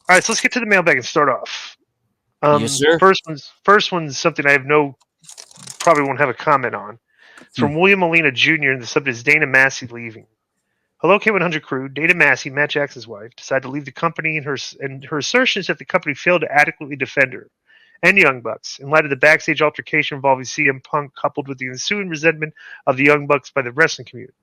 All right, so let's get to the mailbag and start off. Yes, sir. First one's something I probably won't have a comment on. It's Hmm. from William Molina Jr. and the subject is Dana Massey leaving. Hello, K100 crew. Dana Massey, Matt Jackson's wife, decided to leave the company, and her assertions that the company failed to adequately defend her and Young Bucks in light of the backstage altercation involving CM Punk, coupled with the ensuing resentment of the Young Bucks by the wrestling community.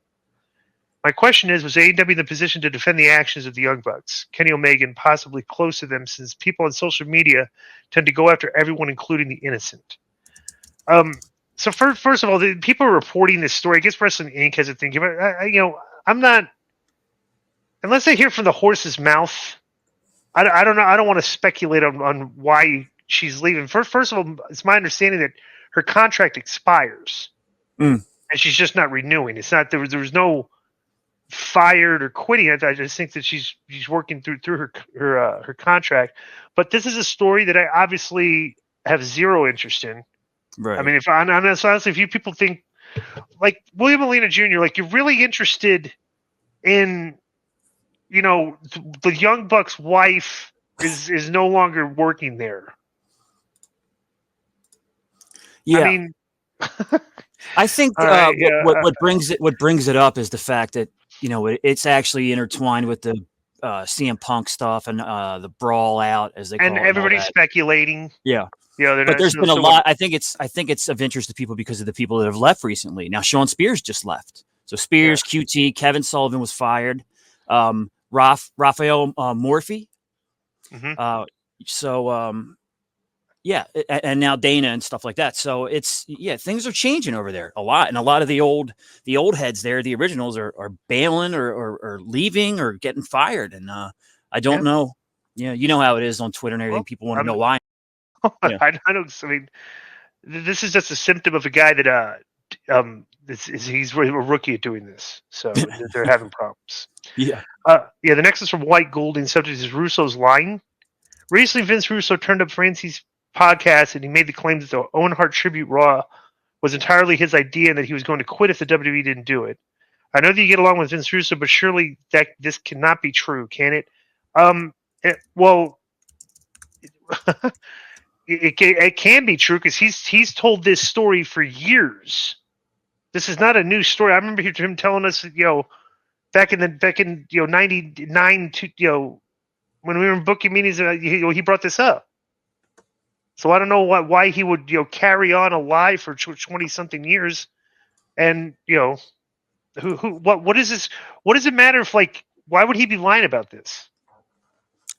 My question is, was AEW in the position to defend the actions of the Young Bucks, Kenny Omega, and possibly close to them, since people on social media tend to go after everyone, including the innocent? So first of all, the people are reporting this story. I guess Wrestling Inc. has a thing. I'm not, unless I hear from the horse's mouth. I don't know. I don't want to speculate on why she's leaving. First of all, it's my understanding that her contract expires, Mm. and she's just not renewing. It's not there was no fired or quitting. I just think that she's working through her contract. But this is a story that I obviously have zero interest in. Right. I mean, if honestly, if you people think like William Molina Jr., like you're really interested in, the Young Bucks' wife is no longer working there. Yeah. I mean, I think right, what brings it up is the fact that it's actually intertwined with the CM Punk stuff and the brawl out, as they call and it. And all everybody's that. speculating. Yeah. They're But not. there's been a So lot. I think it's of interest to people because of the people that have left recently. Now Sean Spears just left. So Spears, QT, Kevin Sullivan was fired. Raphael Morphy. Mm-hmm. Yeah, and now Dana and stuff like that. So things are changing over there a lot, and a lot of the old heads there, the originals, are bailing or leaving or getting fired, and I don't know. Yeah, you know how it is on Twitter and everything. Well, People want to know why. Yeah. I don't. I mean, this is just a symptom of a guy that he's a rookie at doing this, so they're having problems. Yeah. The next is from White Goulding. Subject is Russo's lying. Recently, Vince Russo turned up Francie's podcast and he made the claim that the Owen Hart tribute Raw was entirely his idea and that he was going to quit if the WWE didn't do it. I know that you get along with Vince Russo, but surely this cannot be true, can it? It can be true because he's told this story for years. This is not a new story. I remember him telling us, back in 99 to when we were in booking meetings, he brought this up. So I don't know why he would carry on a lie for 20-something years, and what is this? What does it matter if why would he be lying about this?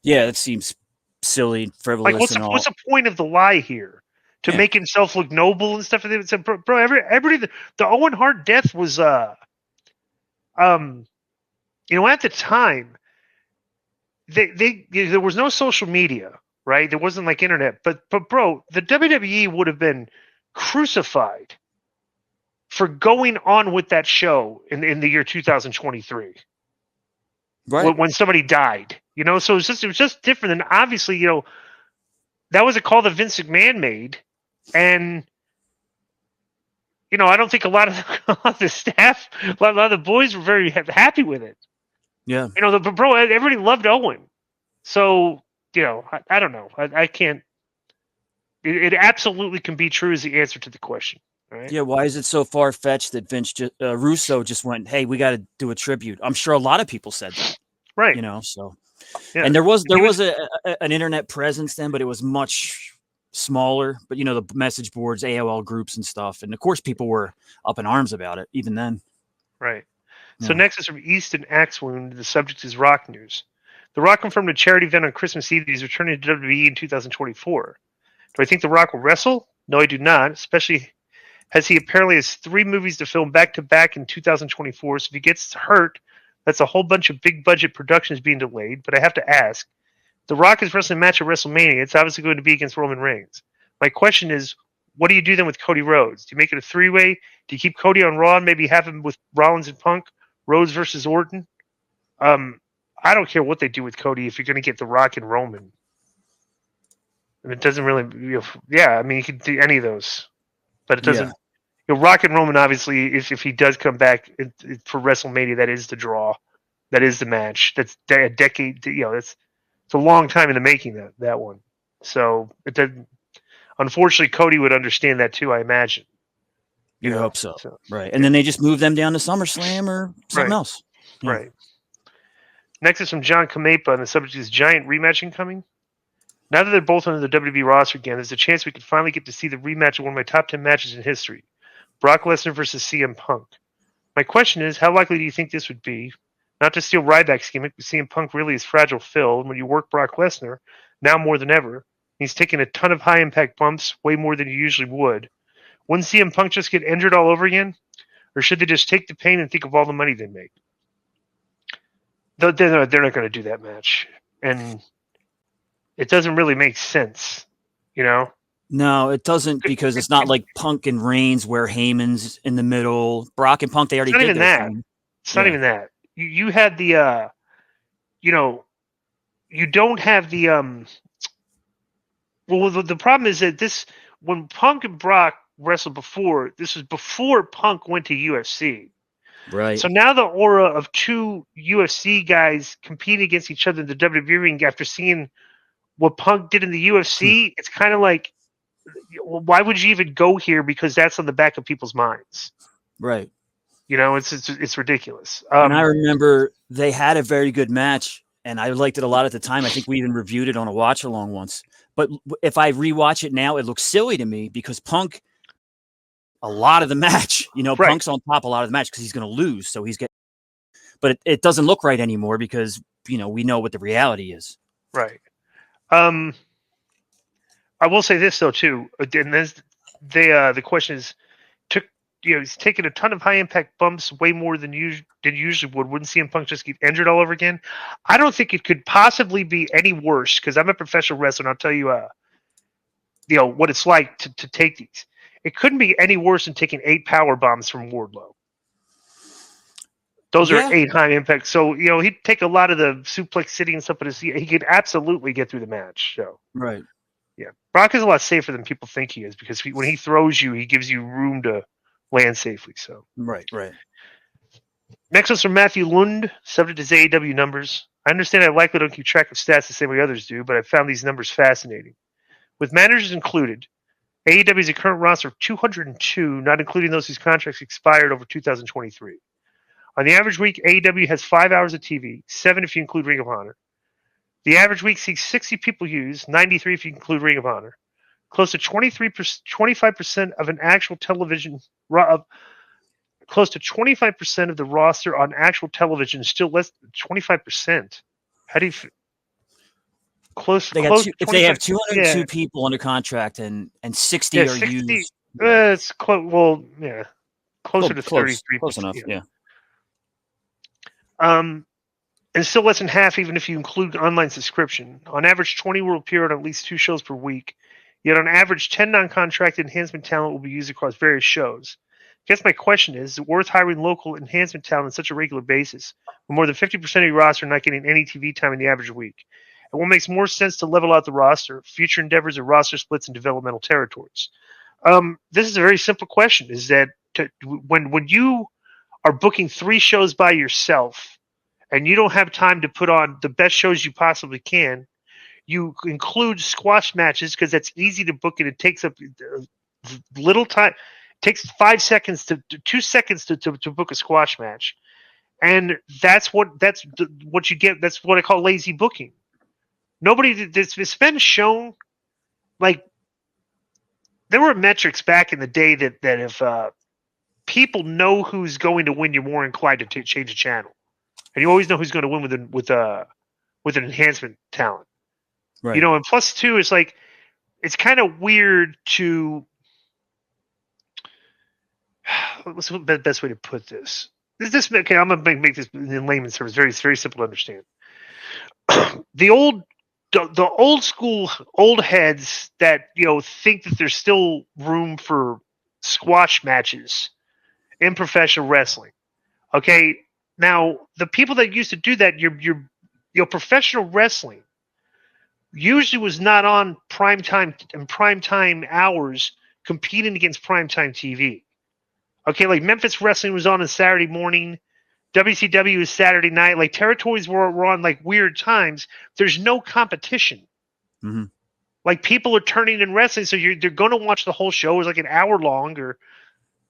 Yeah, that seems silly, frivolous, what's the point of the lie here? To make himself look noble and stuff. It's bro, everybody. The Owen Hart death was at the time. There was no social media, right? There wasn't like internet, but bro, the WWE would have been crucified for going on with that show in the year 2023, right? When somebody died, So it was just different. And obviously, that was a call that Vince McMahon made, and I don't think a lot of the staff, a lot of the boys were very happy with it. Yeah. Bro, everybody loved Owen. So, I don't know. I can't. It absolutely can be true as the answer to the question. Right? Yeah. Why is it so far fetched that Vince Russo just went, "Hey, we got to do a tribute"? I'm sure a lot of people said that. Right. So. Yeah. And there was an internet presence then, but it was much smaller. But the message boards, AOL groups, and stuff, and of course, people were up in arms about it even then. Right. So next is from Easton Axwound. The subject is Rock news. The Rock confirmed a charity event on Christmas Eve that he's returning to WWE in 2024. Do I think The Rock will wrestle? No, I do not. Especially as he apparently has 3 movies to film back to back in 2024. So if he gets hurt, that's a whole bunch of big budget productions being delayed. But I have to ask, The Rock is wrestling a match at WrestleMania. It's obviously going to be against Roman Reigns. My question is, what do you do then with Cody Rhodes? Do you make it a 3-way? Do you keep Cody on Raw and maybe have him with Rollins and Punk? Rhodes versus Orton? I don't care what they do with Cody if you're going to get The Rock and Roman. And it doesn't really, I mean, you could do any of those, but it doesn't. Rock and Roman, obviously, if he does come back for WrestleMania, that is the draw, that is the match. That's a decade. It's a long time in the making, that one. So it did, unfortunately, Cody would understand that too, I imagine. You hope so. Right. And yeah. then they just move them down to SummerSlam or something Right. else. Yeah. Right. Next is from John Kamepa, and the subject is giant rematch incoming. Now that they're both under the WWE roster again, there's a chance we could finally get to see the rematch of one of my top 10 matches in history, Brock Lesnar versus CM Punk. My question is, how likely do you think this would be? Not to steal Ryback's gimmick, but CM Punk really is fragile Phil, and when you work Brock Lesnar, now more than ever, he's taking a ton of high-impact bumps, way more than he usually would. Wouldn't CM Punk just get injured all over again? Or should they just take the pain and think of all the money they make? They're not going to do that match. And it doesn't really make sense, you know? No, it doesn't, because it's not like Punk and Reigns where Heyman's in the middle. Brock and Punk, they already did their thing. It's not even that. You had the, you know, you don't have the, well, the problem is that when Punk and Brock wrestled before, this was before Punk went to UFC. Right. So now the aura of two UFC guys competing against each other in the WWE ring after seeing what Punk did in the UFC, it's kind of like, why would you even go here? Because that's on the back of people's minds. Right. You know, it's ridiculous. And I remember they had a very good match, and I liked it a lot at the time. I think we even reviewed it on a watch along once. But if I rewatch it now, it looks silly to me because Punk, a lot of the match, you know, Right. Punk's on top a lot of the match because he's going to lose. So he's getting, but it doesn't look right anymore because, you know, we know what the reality is. Right. I will say this though too, and the question is, he's taking a ton of high impact bumps, way more than usually would. Wouldn't CM Punk just get injured all over again? I don't think it could possibly be any worse because I'm a professional wrestler, and I'll tell you, what it's like to take these. It couldn't be any worse than taking 8 power bombs from Wardlow. Those are 8 high impact. So, he'd take a lot of the suplex city and stuff, but he could absolutely get through the match. So, right. Yeah. Brock is a lot safer than people think he is because when he throws you, he gives you room to land safely. So, right. Next one's from Matthew Lund. Subject is AEW numbers. I understand I likely don't keep track of stats the same way others do, but I found these numbers fascinating. With managers included, AEW has a current roster of 202, not including those whose contracts expired over 2023. On the average week, AEW has 5 hours of TV, 7 if you include Ring of Honor. The average week sees 60 people used, 93 if you include Ring of Honor. Close to 25% of an actual television, close to 25% of the roster on actual television is still less than 25%. How do you close? If they have 202 people under contract and 60 are 60, used. It's close. Well, yeah, closer to 33%. Close enough. Yeah. And still less than half, even if you include online subscription. On average, 20 will appear on at least 2 shows per week. Yet on average, 10 non-contracted enhancement talent will be used across various shows. I guess my question is it worth hiring local enhancement talent on such a regular basis, when more than 50% of your roster are not getting any TV time in the average week? And what makes more sense to level out the roster, future endeavors, or roster splits in developmental territories? This is a very simple question, is that when you are booking 3 shows by yourself, and you don't have time to put on the best shows you possibly can, you include squash matches because that's easy to book and it takes up little time. It takes 5 seconds to 2 seconds to book a squash match, and that's what you get. That's what I call lazy booking. It's been shown, like there were metrics back in the day that if people know who's going to win, you're more inclined to change a channel. And you always know who's going to win with an enhancement talent. Right. And plus 2 is like, it's kind of weird to, what's the best way to put this? Okay, I'm going to make this in layman's terms very, very simple to understand. The old school old heads that, think that there's still room for squash matches in professional wrestling. Okay. Now, the people that used to do that, your professional wrestling usually was not on primetime hours competing against primetime TV. Okay, like Memphis Wrestling was on Saturday morning. WCW is Saturday night. Like territories were on like weird times. There's no competition. Mm-hmm. Like people are turning in wrestling, so they're going to watch the whole show. It was like an hour long, or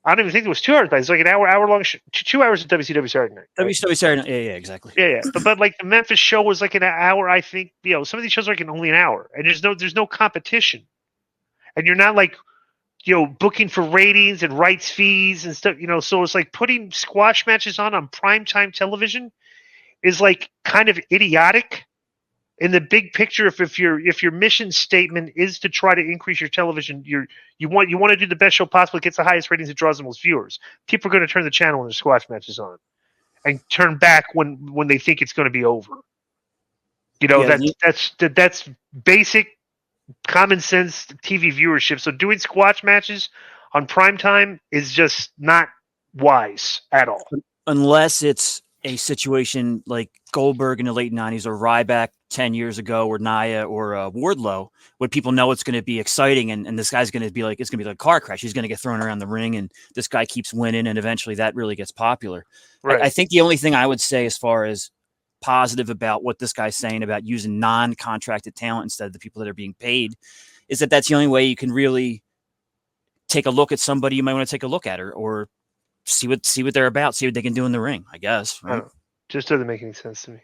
I don't even think it was 2 hours. But it's like an hour long. 2 hours of WCW Saturday night. Right? WCW Saturday night. Yeah, exactly. Yeah. But like the Memphis show was like an hour. I think some of these shows are like only an hour, and there's no competition, and you're not like booking for ratings and rights fees and stuff. So it's like putting squash matches on primetime television is like kind of idiotic. In the big picture, if your mission statement is to try to increase your television, you want to do the best show possible, it gets the highest ratings, it draws the most viewers. People are going to turn the channel when the squash match is on, and turn back when they think it's going to be over. That's basic common sense TV viewership. So doing squash matches on primetime is just not wise at all. Unless it's a situation like Goldberg in the late 90s or Ryback 10 years ago or Nia or Wardlow, where people know it's going to be exciting and this guy's going to be like, it's going to be like a car crash. He's going to get thrown around the ring and this guy keeps winning and eventually that really gets popular. Right. I think the only thing I would say as far as positive about what this guy's saying about using non-contracted talent instead of the people that are being paid is that that's the only way you can really take a look at somebody you might want to take a look at or see what they're about, see what they can do in the ring, I guess. Right? Just doesn't make any sense to me.